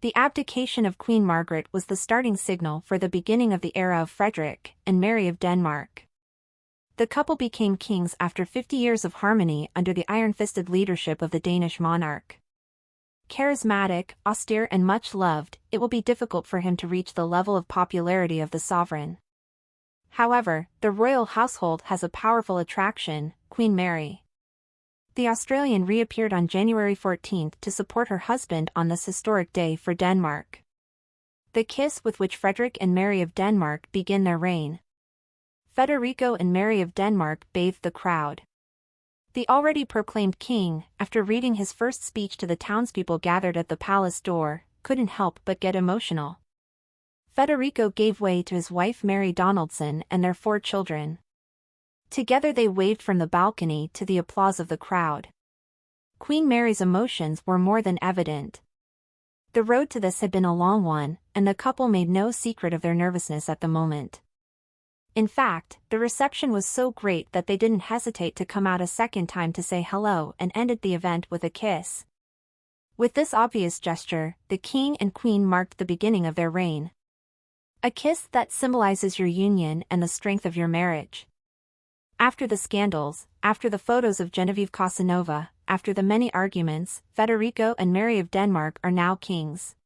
The abdication of Queen Margaret was the starting signal for the beginning of the era of Frederick and Mary of Denmark. The couple became kings after 50 years of harmony under the iron-fisted leadership of the Danish monarch. Charismatic, austere and much loved, it will be difficult for him to reach the level of popularity of the sovereign. However, the royal household has a powerful attraction, Queen Mary. The Australian reappeared on January 14 to support her husband on this historic day for Denmark. The kiss with which Frederick and Mary of Denmark begin their reign. Federico and Mary of Denmark bathed the crowd. The already proclaimed king, after reading his first speech to the townspeople gathered at the palace door, couldn't help but get emotional. Federico gave way to his wife Mary Donaldson and their 4 children. Together they waved from the balcony to the applause of the crowd. Queen Mary's emotions were more than evident. The road to this had been a long one, and the couple made no secret of their nervousness at the moment. In fact, the reception was so great that they didn't hesitate to come out a second time to say hello and ended the event with a kiss. With this obvious gesture, the king and queen marked the beginning of their reign. A kiss that symbolizes your union and the strength of your marriage. After the scandals, after the photos of Genovieve Casanova, after the many arguments, Federico and Mary of Denmark are now kings.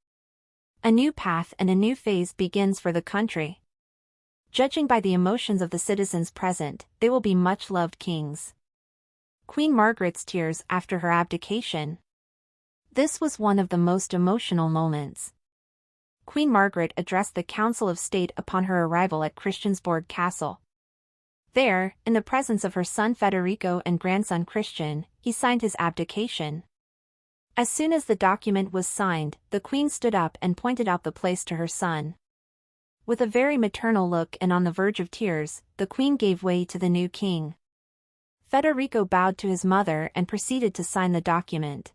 A new path and a new phase begins for the country. Judging by the emotions of the citizens present, they will be much-loved kings. Queen Margaret's tears after her abdication. This was one of the most emotional moments. Queen Margaret addressed the Council of State upon her arrival at Christiansborg Castle. There, in the presence of her son Federico and grandson Christian, he signed his abdication. As soon as the document was signed, the Queen stood up and pointed out the place to her son. With a very maternal look and on the verge of tears, the Queen gave way to the new king. Federico bowed to his mother and proceeded to sign the document.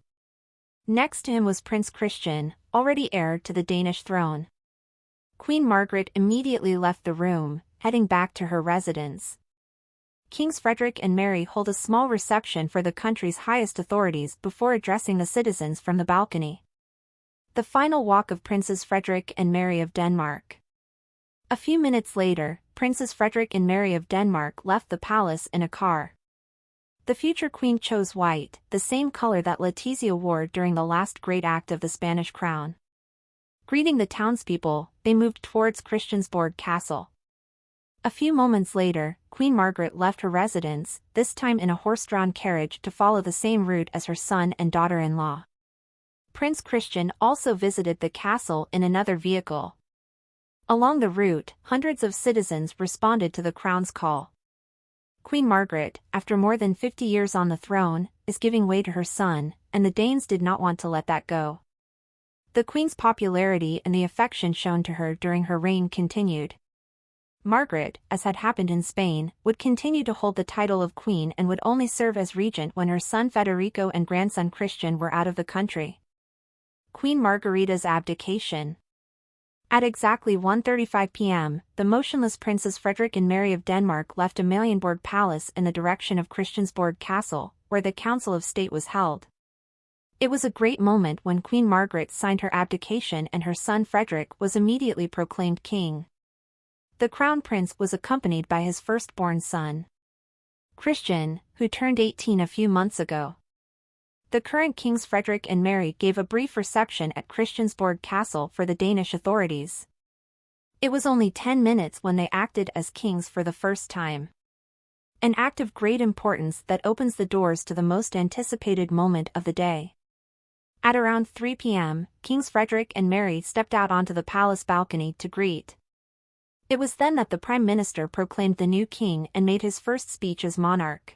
Next to him was Prince Christian, already heir to the Danish throne. Queen Margaret immediately left the room, heading back to her residence. Kings Frederick and Mary hold a small reception for the country's highest authorities before addressing the citizens from the balcony. The final walk of Princes Frederick and Mary of Denmark. A few minutes later, Princes Frederick and Mary of Denmark left the palace in a car. The future queen chose white, the same color that Letizia wore during the last great act of the Spanish crown. Greeting the townspeople, they moved towards Christiansborg Castle. A few moments later, Queen Margaret left her residence, this time in a horse-drawn carriage to follow the same route as her son and daughter-in-law. Prince Christian also visited the castle in another vehicle. Along the route, hundreds of citizens responded to the crown's call. Queen Margaret, after more than 50 years on the throne, is giving way to her son, and the Danes did not want to let that go. The Queen's popularity and the affection shown to her during her reign continued. Margaret, as had happened in Spain, would continue to hold the title of queen and would only serve as regent when her son Federico and grandson Christian were out of the country. Queen Margarita's abdication. At exactly 1:35 p.m., the motionless Princes Frederick and Mary of Denmark left Amalienborg Palace in the direction of Christiansborg Castle, where the Council of State was held. It was a great moment when Queen Margaret signed her abdication and her son Frederick was immediately proclaimed king. The Crown Prince was accompanied by his firstborn son, Christian, who turned 18 a few months ago. The current kings Frederick and Mary gave a brief reception at Christiansborg Castle for the Danish authorities. It was only 10 minutes when they acted as kings for the first time. An act of great importance that opens the doors to the most anticipated moment of the day. At around 3 p.m., Kings Frederick and Mary stepped out onto the palace balcony to greet. It was then that the Prime Minister proclaimed the new king and made his first speech as monarch.